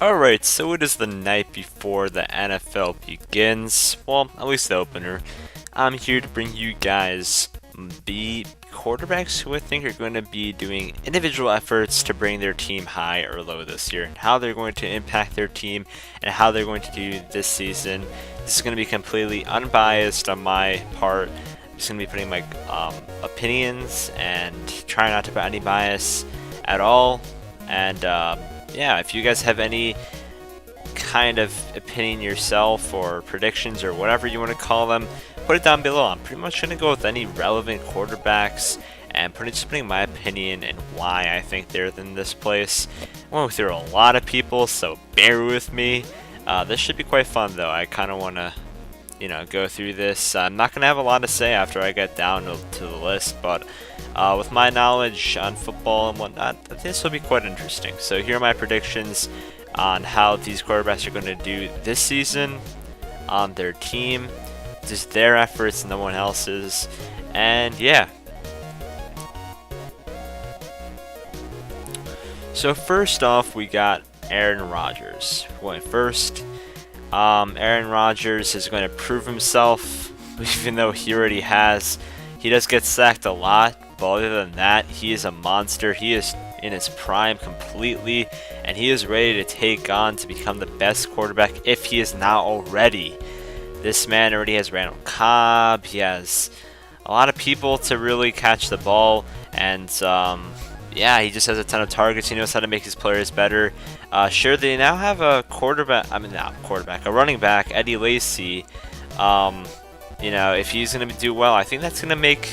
Alright, so it is the night before the NFL begins. Well, at least the opener. I'm here to bring you guys the quarterbacks who I think are going to be doing individual efforts to bring their team high or low this year, and how they're going to impact their team, and how they're going to do this season. This is going to be completely unbiased on my part. I'm just going to be putting my opinions and try not to put any bias at all. And yeah, if you guys have any kind of opinion yourself or predictions or whatever you want to call them, put it down below. I'm pretty much going to go with any relevant quarterbacks and just putting my opinion and why I think they're in this place. I went through a lot of people, so bear with me. This should be quite fun though. I kind of want to go through this. I'm not going to have a lot to say after I get down to the list, but with my knowledge on football and whatnot, this will be quite interesting. So here are my predictions on how these quarterbacks are going to do this season on their team. Just their efforts, no one else's. And yeah. So first off, we got Aaron Rodgers. Going first. Aaron Rodgers is going to prove himself, even though he already has. He does get sacked a lot, but other than that, he is a monster. He is in his prime completely, and he is ready to take on to become the best quarterback if he is not already. This man already has Randall Cobb. He has a lot of people to really catch the ball, and yeah, he just has a ton of targets. He knows how to make his players better. Sure, they now have a a running back, Eddie Lacy. If he's going to do well, I think that's going to make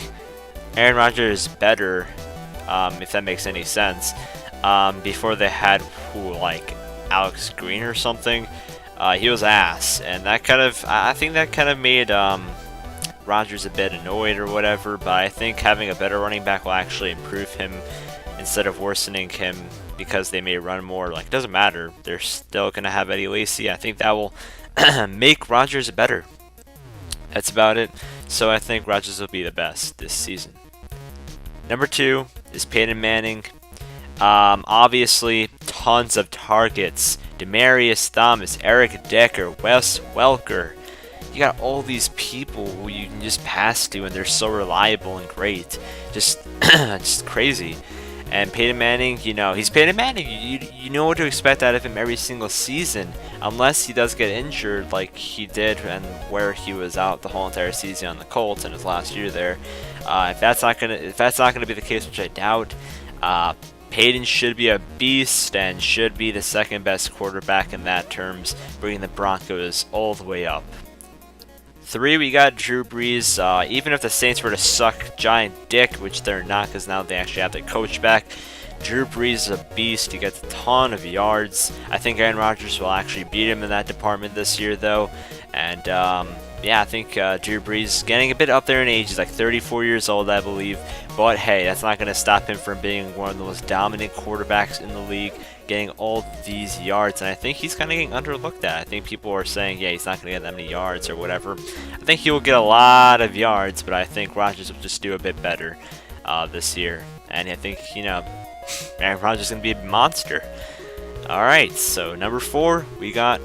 Aaron Rodgers better, if that makes any sense. Before they had like Alex Green or something, he was ass, and I think that kind of made Rodgers a bit annoyed or whatever. But I think having a better running back will actually improve him instead of worsening him, because they may run more. Like, it doesn't matter. They're still going to have Eddie Lacy. I think that will make Rodgers better. That's about it. So I think Rodgers will be the best this season. Number 2 is Peyton Manning. Obviously, tons of targets. Demaryius Thomas, Eric Decker, Wes Welker. You got all these people who you can just pass to, and they're so reliable and great. Just crazy. And Peyton Manning, he's Peyton Manning. You know what to expect out of him every single season, unless he does get injured like he did and where he was out the whole entire season on the Colts in his last year there. If that's not gonna be the case, which I doubt, Peyton should be a beast and should be the second best quarterback in that terms, bringing the Broncos all the way up. 3, we got Drew Brees. Even if the Saints were to suck giant dick, which they're not because now they actually have their coach back, Drew Brees is a beast. He gets a ton of yards. I think Aaron Rodgers will actually beat him in that department this year, though. And yeah, I think Drew Brees is getting a bit up there in age. He's like 34 years old, I believe. But hey, that's not going to stop him from being one of the most dominant quarterbacks in the league, getting all these yards. And I think he's kind of getting underlooked at. I think people are saying, yeah, he's not going to get that many yards or whatever. I think he will get a lot of yards, but I think Rodgers will just do a bit better this year. And I think, Aaron Rodgers is going to be a monster. Alright, so number 4, we got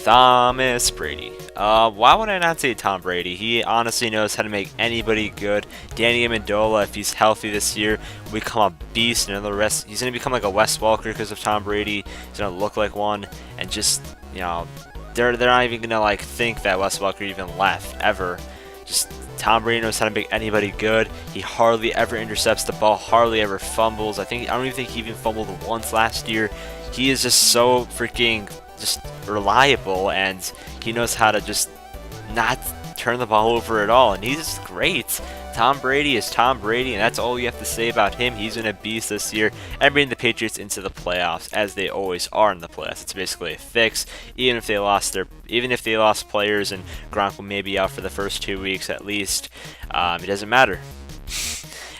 Thomas Brady. Why would I not say Tom Brady? He honestly knows how to make anybody good. Danny Amendola, if he's healthy this year, will become a beast. And the rest, he's going to become like a Wes Welker because of Tom Brady. He's going to look like one, and just they're not even going to like think that Wes Welker even left ever. Just Tom Brady knows how to make anybody good. He hardly ever intercepts the ball, hardly ever fumbles. I don't even think he even fumbled once last year. He is just so freaking just reliable, and he knows how to just not turn the ball over at all, and he's just great. Tom Brady is Tom Brady, and that's all you have to say about him. He's been a beast this year and bringing the Patriots into the playoffs, as they always are in the playoffs. It's basically a fix, even if they lost players and Gronk may be out for the first 2 weeks at least. It doesn't matter.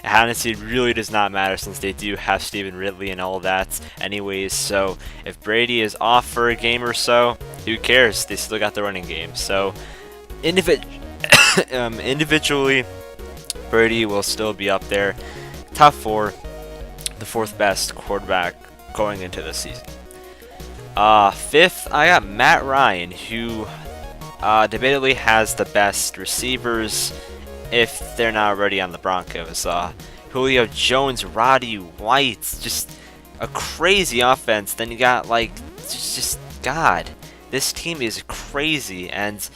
Honestly, it really does not matter since they do have Stephen Ridley and all that anyways. So if Brady is off for a game or so, who cares? They still got the running game. So individually, Brady will still be up there. Top 4, the 4th best quarterback going into the season. Fifth, I got Matt Ryan, who debatably has the best receivers if they're not already on the Broncos. Julio Jones, Roddy White, just a crazy offense. Then you got like just God, this team is crazy, and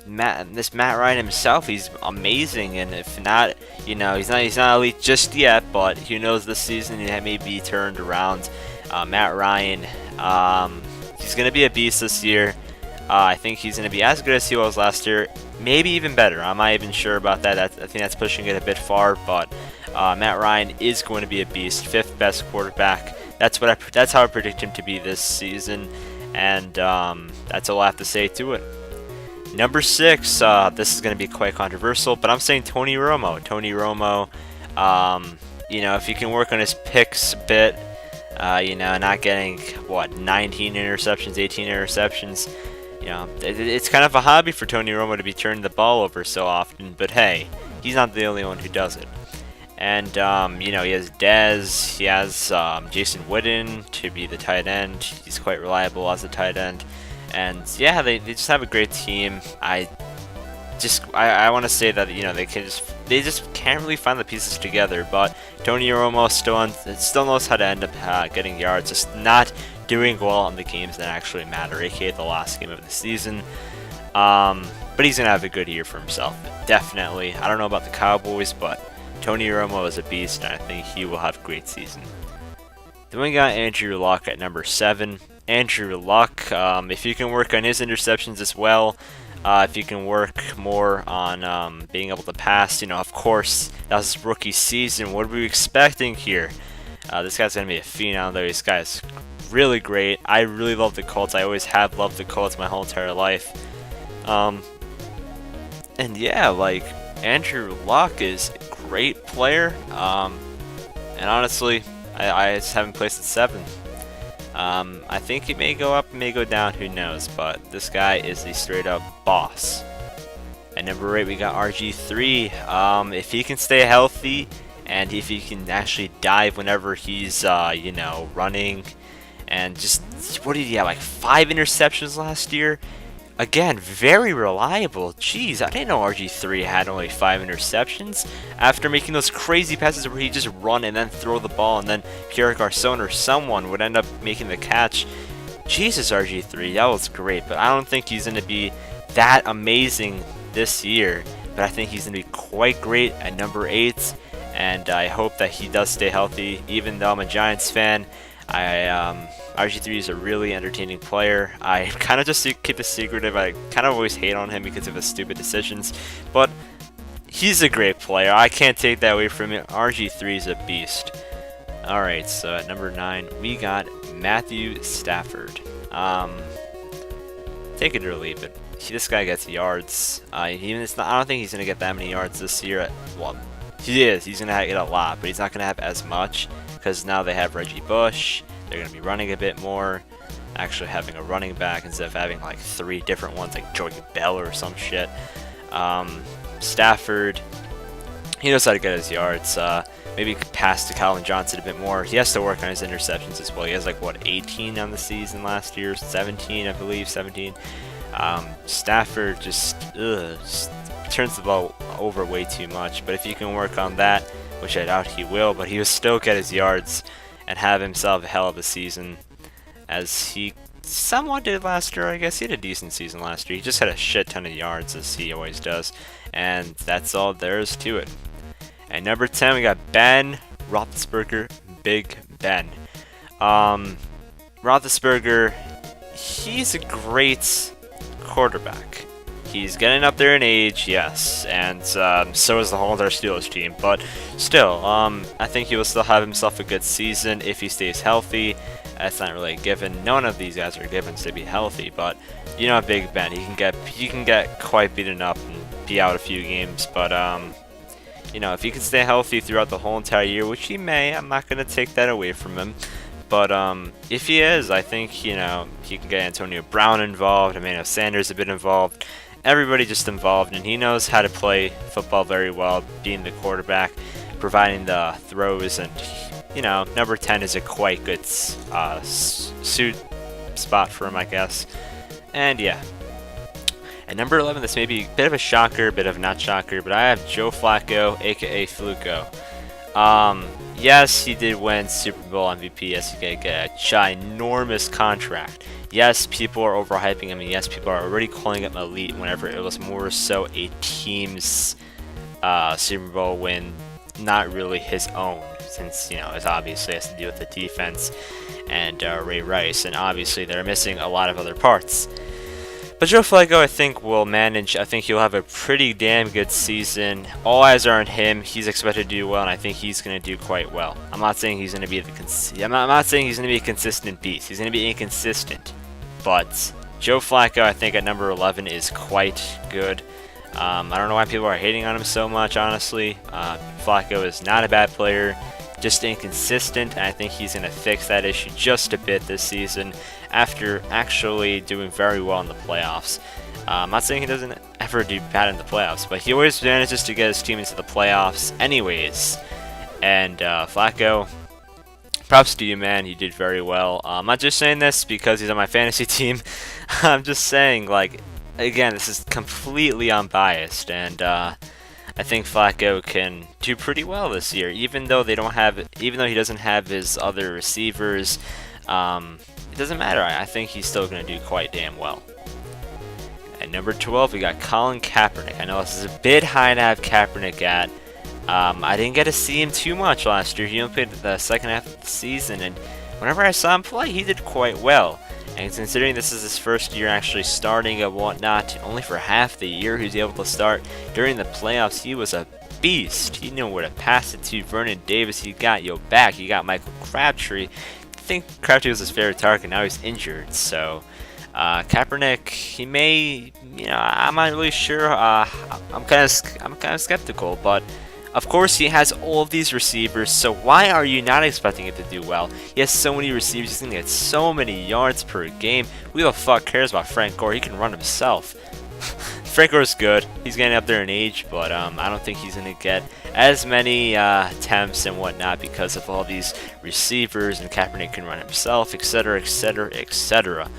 Matt Ryan himself, he's amazing. And if not, he's not elite just yet, but who knows, this season he may be turned around. Matt Ryan, he's gonna be a beast this year. I think he's going to be as good as he was last year, maybe even better. I'm not even sure about that. I think that's pushing it a bit far, but Matt Ryan is going to be a beast. Fifth best quarterback. That's how I predict him to be this season, and that's all I have to say to it. Number 6, this is going to be quite controversial, but I'm saying Tony Romo. Tony Romo, if he can work on his picks a bit, not getting 19 interceptions, 18 interceptions. It's kind of a hobby for Tony Romo to be turning the ball over so often, but hey, he's not the only one who does it. And, he has Dez, he has Jason Witten to be the tight end. He's quite reliable as a tight end. And, yeah, they just have a great team. I want to say that, they just can't really find the pieces together, but Tony Romo still knows how to end up getting yards, just not doing well in the games that actually matter, aka the last game of the season. But he's going to have a good year for himself, definitely. I don't know about the Cowboys, but Tony Romo is a beast, and I think he will have a great season. Then we got Andrew Luck at number 7. Andrew Luck, if you can work on his interceptions as well, if you can work more on being able to pass, of course, that was his rookie season. What are we expecting here? This guy's going to be a phenom, though. This guy is really great. I really love the Colts. I always have loved the Colts my whole entire life. And yeah, Andrew Luck is a great player. And honestly, I just haven't placed it 7th. I think he may go up, may go down, who knows, but this guy is a straight up boss. At number 8, we got RG3. If he can stay healthy, and if he can actually dive whenever he's, running, and just, what did he have, 5 interceptions last year? Again, very reliable. Jeez, I didn't know RG3 had only 5 interceptions. After making those crazy passes where he just run and then throw the ball, and then Pierre Garçon or someone would end up making the catch. Jesus, RG3, that was great, but I don't think he's going to be that amazing this year. But I think he's going to be quite great at number 8, and I hope that he does stay healthy. Even though I'm a Giants fan, RG3 is a really entertaining player. I kind of just keep it secretive. I kind of always hate on him because of his stupid decisions, but he's a great player. I can't take that away from him. RG3 is a beast. Alright, so at number 9, we got Matthew Stafford. Take it or leave it. This guy gets yards. I don't think he's going to get that many yards this year. Well, he is. He's going to get a lot, but he's not going to have as much because now they have Reggie Bush. They're going to be running a bit more, actually having a running back instead of having 3 different ones like Jordan Bell or some shit. Stafford, he knows how to get his yards. Maybe pass to Calvin Johnson a bit more. He has to work on his interceptions as well. He has 18 on the season last year, 17 I believe, 17. Stafford just turns the ball over way too much, but if you can work on that, which I doubt he will, but he will still get his yards and have himself a hell of a season, as he somewhat did last year. I guess he had a decent season last year. He just had a shit ton of yards, as he always does, and that's all there is to it. At number 10, we got Ben Roethlisberger, Big Ben. Roethlisberger, he's a great quarterback. He's getting up there in age, yes, and so is the whole entire Steelers team, but still, I think he will still have himself a good season if he stays healthy. That's not really a given. None of these guys are givens to be healthy, but Big Ben, he can get quite beaten up and be out a few games, but if he can stay healthy throughout the whole entire year, which he may, I'm not going to take that away from him. But if he is, I think, he can get Antonio Brown involved, Emmanuel Sanders a bit involved, everybody just involved, and he knows how to play football very well, being the quarterback, providing the throws, and, number 10 is a quite good suit spot for him, I guess. And yeah. At number 11, this may be a bit of a shocker, bit of not shocker, but I have Joe Flacco, aka Fluco. Yes, he did win Super Bowl MVP. Yes, he did get a ginormous contract. Yes, people are overhyping him, and yes, people are already calling him elite whenever it was more so a team's Super Bowl win, not really his own, since, you know, it obviously has to do with the defense and Ray Rice, and obviously they're missing a lot of other parts. But Joe Flacco, I think, will manage. I think he'll have a pretty damn good season. All eyes are on him. He's expected to do well, and I think he's going to do quite well. I'm not saying he's going to be I'm not saying he's going to be a consistent beast. He's going to be inconsistent. But Joe Flacco, I think, at number 11 is quite good. I don't know why people are hating on him so much, honestly. Flacco is not a bad player, just inconsistent, and I think he's going to fix that issue just a bit this season after actually doing very well in the playoffs. I'm not saying he doesn't ever do bad in the playoffs, but he always manages to get his team into the playoffs anyways. And Flacco, props to you, man. You did very well. I'm not just saying this because he's on my fantasy team. I'm just saying, like, again, this is completely unbiased, and I think Flacco can do pretty well this year, even though he doesn't have his other receivers. It doesn't matter. I think he's still going to do quite damn well. At number 12, we got Colin Kaepernick. I know this is a bit high to have Kaepernick at. I didn't get to see him too much last year. He only played the second half of the season, and whenever I saw him play, he did quite well. And considering this is his first year actually starting and whatnot, only for half the year he was able to start during the playoffs, he was a beast. He knew where to pass it to. Vernon Davis, he got your back. He got Michael Crabtree. I think Crabtree was his favorite target. Now he's injured, so Kaepernick, he may, you know, I'm not really sure. I'm kind of skeptical, but of course he has all of these receivers. So why are you not expecting it to do well? He has so many receivers. He's gonna get so many yards per game. Who the fuck cares about Frank Gore? He can run himself. Frank Gore's good. He's getting up there in age, but I don't think he's going to get as many attempts and whatnot because of all these receivers, and Kaepernick can run himself, etc., etc., etc.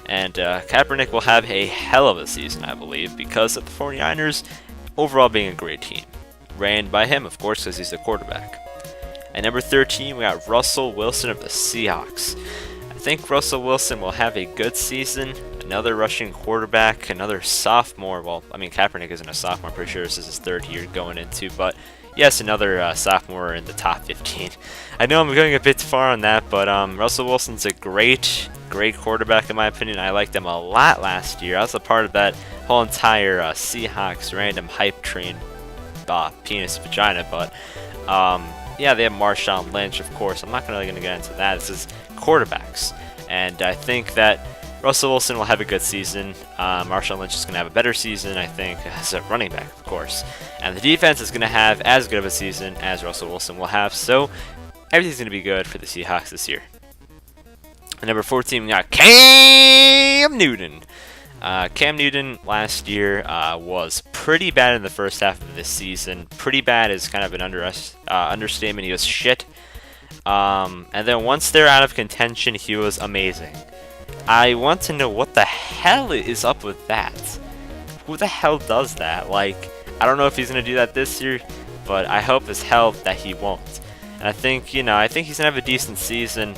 And Kaepernick will have a hell of a season, I believe, because of the 49ers overall being a great team. Ran by him, of course, because he's the quarterback. At number 13, we got Russell Wilson of the Seahawks. I think Russell Wilson will have a good season. Another rushing quarterback, another sophomore. Well, I mean, Kaepernick isn't a sophomore. I'm pretty sure this is his third year going into. But yes, another sophomore in the top 15. I know I'm going a bit far on that, but Russell Wilson's a great quarterback in my opinion. I liked him a lot last year. I was a part of that whole entire Seahawks random hype train, penis vagina. But yeah, they have Marshawn Lynch, of course. I'm not really going to get into that. This is quarterbacks, and I think that Russell Wilson will have a good season. Marshawn Lynch is going to have a better season, I think, as a running back, of course. And the defense is going to have as good of a season as Russell Wilson will have. So everything's going to be good for the Seahawks this year. At number 14, we got Cam Newton. Cam Newton last year was pretty bad in the first half of this season. Pretty bad is kind of an understatement. He was shit. And then once they're out of contention, he was amazing. I want to know what the hell is up with that. Who the hell does that? Like, I don't know if he's going to do that this year, but I hope as hell that he won't. And I think, you know, I think he's going to have a decent season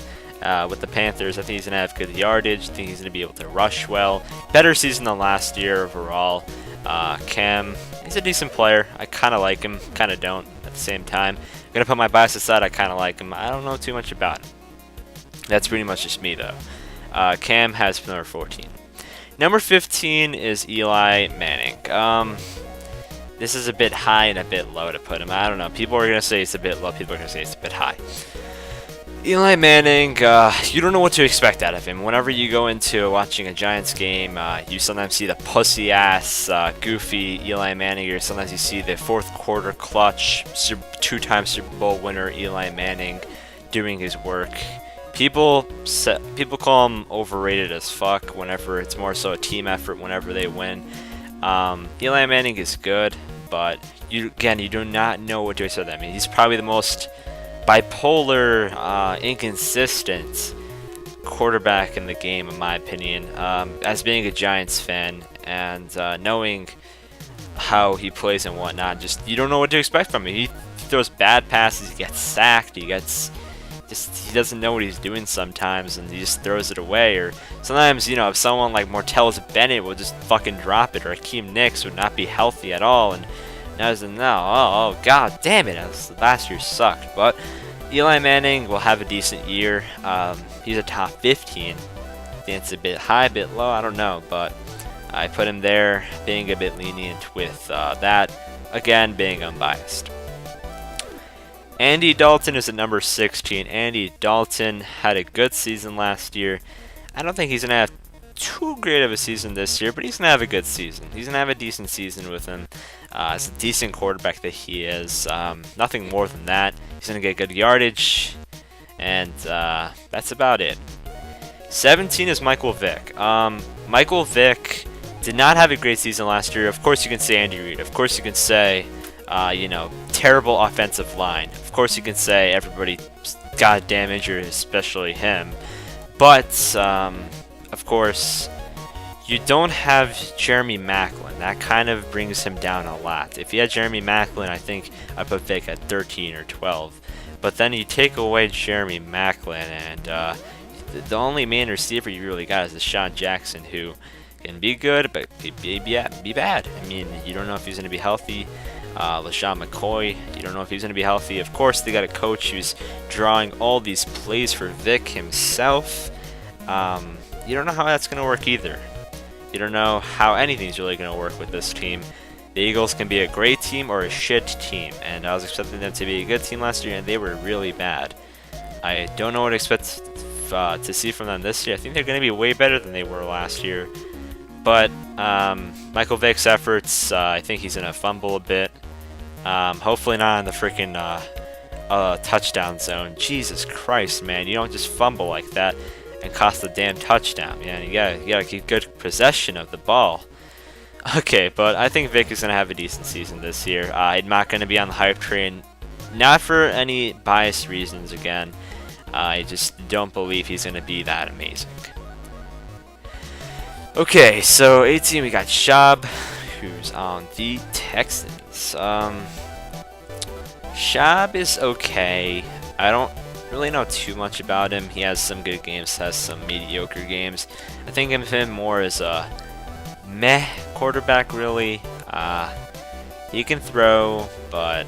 with the Panthers. I think he's going to have good yardage. I think he's going to be able to rush well. Better season than last year overall. Cam, he's a decent player. I kind of like him, kind of don't at the same time. I'm going to put my bias aside. I kind of like him. I don't know too much about him. That's pretty much just me, though. Cam has number 14. Number 15 is Eli Manning. This is a bit high and a bit low to put him. I don't know. People are going to say it's a bit low. People are going to say it's a bit high. Eli Manning, you don't know what to expect out of him. Whenever you go into watching a Giants game, you sometimes see the pussy-ass, goofy Eli Manning, or sometimes you see the fourth quarter clutch, two-time Super Bowl winner Eli Manning doing his work. People call him overrated as fuck whenever it's more so a team effort whenever they win. Eli Manning is good, but you do not know what to expect. I mean, he's probably the most bipolar, inconsistent quarterback in the game, in my opinion. As being a Giants fan and knowing how he plays and whatnot, just you don't know what to expect from him. He throws bad passes, he gets sacked, he doesn't know what he's doing sometimes, and he just throws it away. Or sometimes, if someone like Martellus Bennett will just fucking drop it, or Akeem Nicks would not be healthy at all, and now, god damn it, last year sucked. But Eli Manning will have a decent year. He's a top 15. I think it's a bit high, a bit low, I don't know, but I put him there, being a bit lenient with that, again, being unbiased. Andy Dalton is at number 16. Andy Dalton had a good season last year. I don't think he's going to have too great of a season this year, but he's going to have a good season. He's going to have a decent season with him. As a decent quarterback that he is. Nothing more than that. He's going to get good yardage, and that's about it. 17 is Michael Vick. Michael Vick did not have a great season last year. Of course you can say Andy Reid. Of course you can say, terrible offensive line. Of course you can say everybody goddamn injured, especially him. But, of course, you don't have Jeremy Maclin. That kind of brings him down a lot. If you had Jeremy Maclin, I think I put Vick at 13 or 12. But then you take away Jeremy Maclin, and the only main receiver you really got is Deshaun Jackson, who can be good, but be bad. I mean, you don't know if he's going to be healthy. LaShawn McCoy, you don't know if he's going to be healthy. Of course, they got a coach who's drawing all these plays for Vick himself. You don't know how that's going to work either. You don't know how anything's really going to work with this team. The Eagles can be a great team or a shit team, and I was expecting them to be a good team last year, and they were really bad. I don't know what to expect to see from them this year. I think they're going to be way better than they were last year. But Michael Vick's efforts, I think he's going to fumble a bit. Hopefully not in the freaking touchdown zone. Jesus Christ, man. You don't just fumble like that and cost the damn touchdown. You gotta keep good possession of the ball. Okay, but I think Vick is going to have a decent season this year. I'm not going to be on the hype train. Not for any biased reasons, again. I just don't believe he's going to be that amazing. Okay, so 18 we got Schaub, who's on the Texans. Schaub is okay. I don't really know too much about him. He has some good games, has some mediocre games. I think of him more as a meh quarterback, really. He can throw, but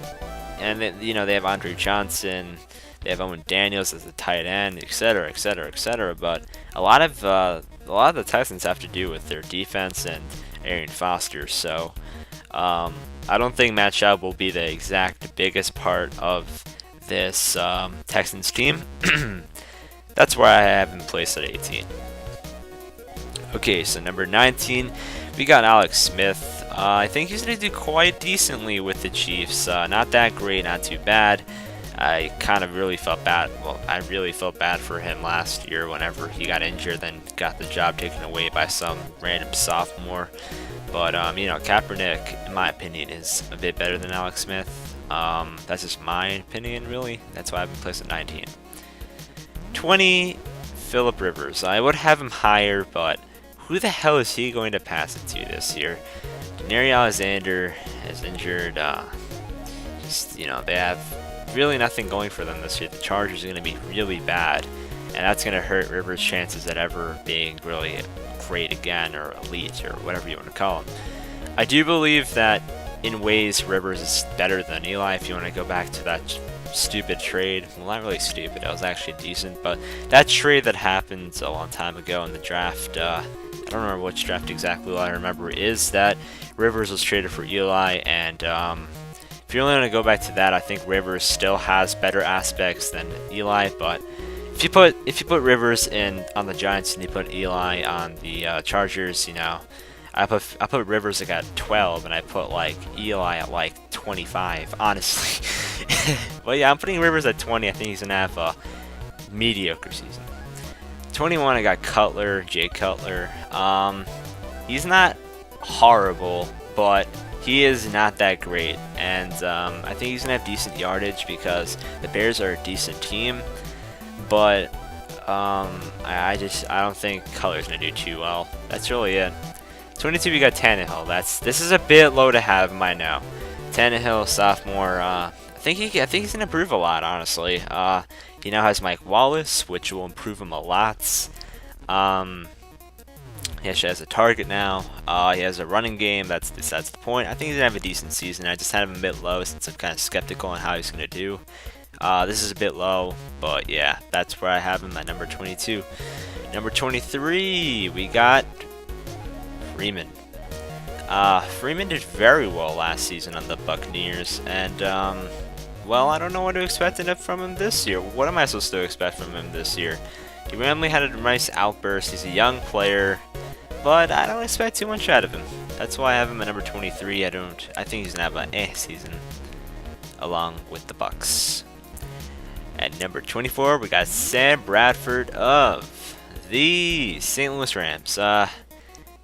they have Andre Johnson, they have Owen Daniels as the tight end, etc., etc., etc. But a lot of the Texans have to do with their defense and Arian Foster. So I don't think Matt Schaub will be the exact biggest part of this Texans team. That's why I have him placed at 18. Okay, so number 19, we got Alex Smith. I think he's going to do quite decently with the Chiefs. Not that great, not too bad. I kind of really felt bad. Well, I really felt bad for him last year whenever he got injured, then got the job taken away by some random sophomore. But, Kaepernick, in my opinion, is a bit better than Alex Smith. That's just my opinion, really. That's why I've been placed at 19. 20, Phillip Rivers. I would have him higher, but who the hell is he going to pass it to this year? Denari Alexander is injured. They have really nothing going for them this year. The Chargers are going to be really bad, and that's going to hurt Rivers' chances at ever being really great again, or elite, or whatever you want to call him. I do believe that in ways Rivers is better than Eli. If you want to go back to that stupid trade, well, not really stupid, it was actually decent, but that trade that happened a long time ago in the draft, I don't remember which draft exactly. All I remember is that Rivers was traded for Eli, and if you're only going to go back to that, I think Rivers still has better aspects than Eli. But if you put Rivers on the Giants and you put Eli on the Chargers, I put Rivers at 12, and I put Eli at 25, honestly. But yeah, I'm putting Rivers at 20. I think he's gonna have a mediocre season. 21, I got Cutler, Jay Cutler. He's not horrible, but he is not that great, and I think he's gonna have decent yardage because the Bears are a decent team. But I don't think color's gonna do too well. That's really it. 22, we got Tannehill. This is a bit low to have him, I know. Tannehill, sophomore. I think he's gonna improve a lot, honestly. He now has Mike Wallace, which will improve him a lot. He actually has a target now. He has a running game. That's the point. I think he's gonna have a decent season. I just had him a bit low since I'm kind of skeptical on how he's gonna do. This is a bit low, but yeah, that's where I have him at number 22. Number 23, we got Freeman. Freeman did very well last season on the Buccaneers, and well, I don't know what to expect from him this year. What am I supposed to expect from him this year? He randomly had a nice outburst. He's a young player, but I don't expect too much out of him. That's why I have him at number 23. I think he's gonna have an season, along with the Bucks. At number 24, we got Sam Bradford of the St. Louis Rams.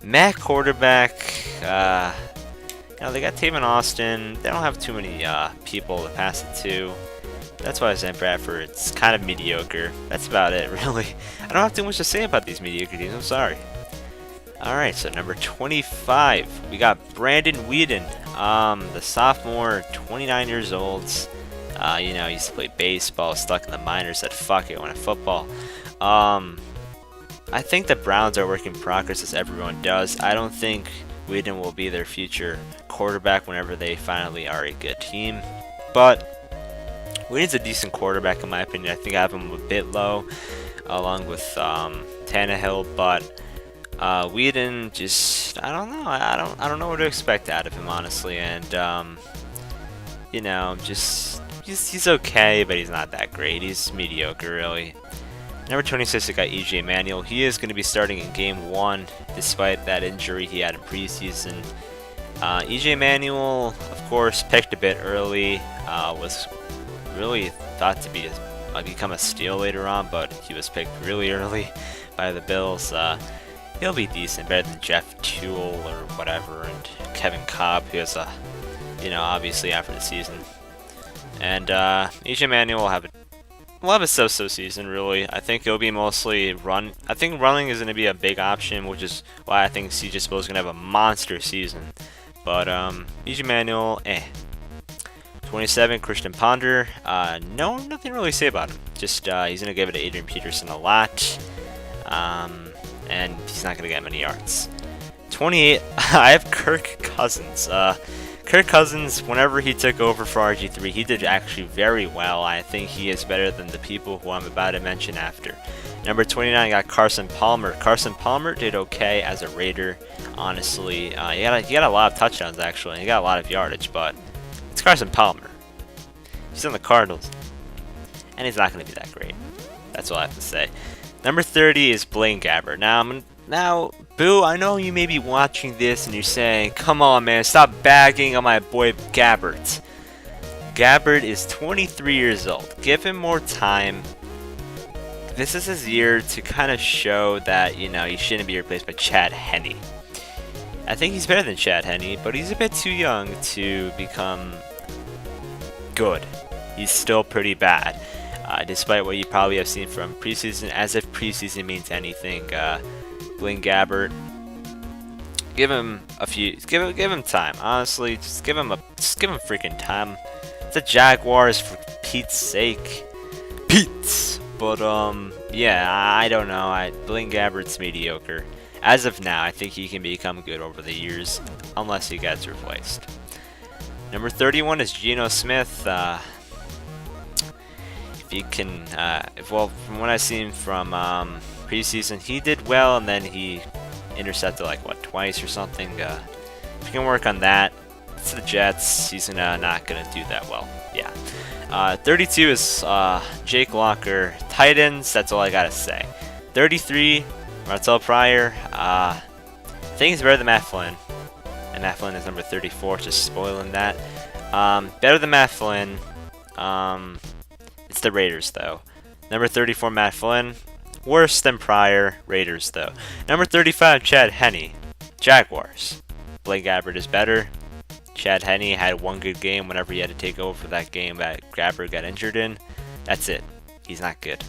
Matt quarterback. They got Tavon Austin. They don't have too many people to pass it to. That's why Sam Bradford's kind of mediocre. That's about it, really. I don't have too much to say about these mediocre teams. I'm sorry. Alright, so number 25, we got Brandon Weeden, the sophomore, 29 years old. He used to play baseball, stuck in the minors, said fuck it, went to football. I think the Browns are work in progress, as everyone does. I don't think Weeden will be their future quarterback whenever they finally are a good team. But Weeden's a decent quarterback in my opinion. I think I have him a bit low, along with Tannehill, but Weeden just I don't know. I don't know what to expect out of him, honestly, and he's okay, but he's not that great. He's mediocre, really. Number 26, we got EJ Manuel. He is going to be starting in Game 1, despite that injury he had in preseason. EJ Manuel, of course, picked a bit early. Was really thought to become a steal later on, but he was picked really early by the Bills. He'll be decent, better than Jeff Tuel or whatever, and Kevin Cobb, who is obviously after the season. And EJ Manuel will have a so-so season, really. I think it'll be mostly run. I think running is going to be a big option, which is why I think CJ Sproul is going to have a monster season. But EJ Manuel, 27, Christian Ponder. Nothing really to say about him. Just he's going to give it to Adrian Peterson a lot, and he's not going to get many yards. 28, I have Kirk Cousins. Kirk Cousins, whenever he took over for RG3, he did actually very well. I think he is better than the people who I'm about to mention after. Number 29, I got Carson Palmer. Carson Palmer did okay as a Raider, honestly. He got a lot of touchdowns, actually. He got a lot of yardage, but it's Carson Palmer. He's on the Cardinals, and he's not going to be that great. That's all I have to say. Number 30 is Blaine Gabbert. Now, Boo, I know you may be watching this and you're saying, come on, man, stop bagging on my boy Gabbert. Gabbert is 23 years old. Give him more time. This is his year to kind of show that, he shouldn't be replaced by Chad Henne. I think he's better than Chad Henne, but he's a bit too young to become good. He's still pretty bad, despite what you probably have seen from preseason, as if preseason means anything. Blaine Gabbert, give him time. Honestly, just give him freaking time. It's the Jaguars, for Pete's sake. But yeah, I don't know. Blaine Gabbert's mediocre. As of now, I think he can become good over the years, unless he gets replaced. Number 31 is Geno Smith. If he can, from what I've seen from preseason, he did well, and then he intercepted twice or something. If you can work on that, it's the Jets. He's not gonna do that well. Yeah. 32 is Jake Locker. Titans. That's all I gotta say. 33, Martell Pryor. I think he's better than Matt Flynn, and Matt Flynn is number 34. Just spoiling that. Better than Matt Flynn. It's the Raiders though. Number 34, Matt Flynn. Worse than Pryor, Raiders though. Number 35, Chad Henne, Jaguars. Blaine Gabbert is better. Chad Henne had one good game whenever he had to take over for that game that Gabbert got injured in. That's it. He's not good.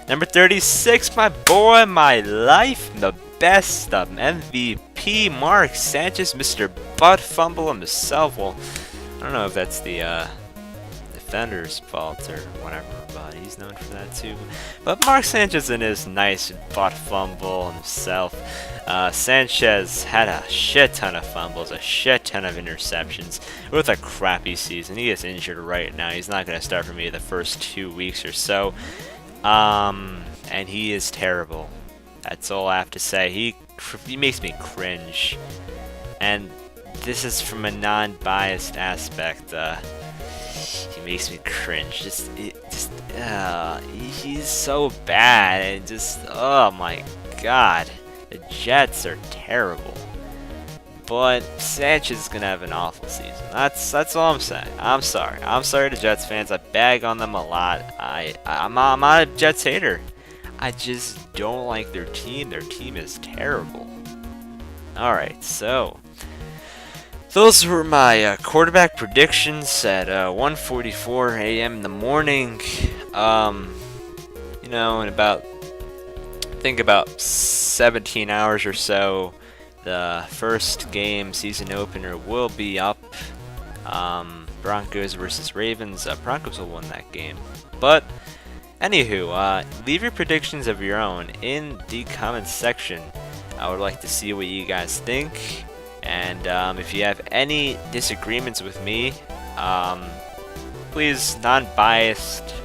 Number 36, my boy, my life, the best, the MVP, Mark Sanchez, Mr. Butt Fumble himself. Well, I don't know if that's the defender's fault or whatever, but he's known for that too. But Mark Sanchez and his nice butt fumble himself. Sanchez had a shit ton of fumbles, a shit ton of interceptions with a crappy season. He is injured right now. He's not going to start for me the first 2 weeks or so. And he is terrible. That's all I have to say. He makes me cringe. And this is from a non-biased aspect. He makes me cringe. He's so bad, and oh my god, the Jets are terrible. But Sanchez is gonna have an awful season. That's all I'm saying. I'm sorry to Jets fans. I bag on them a lot. I'm not a Jets hater. I just don't like their team. Their team is terrible. All right, so those were my quarterback predictions at 1:44 a.m. in the morning. In about 17 hours or so, the first game season opener will be up. Broncos versus Ravens. Broncos will win that game. But anywho, leave your predictions of your own in the comments section. I would like to see what you guys think. And if you have any disagreements with me, please, non-biased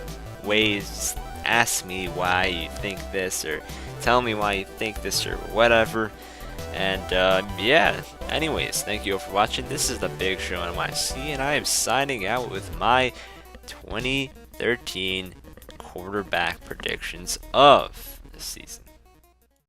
ways, ask me why you think this, or tell me why you think this, or whatever. And yeah, anyways, thank you all for watching. This is the Big Show NYC, and I am signing out with my 2013 quarterback predictions of the season.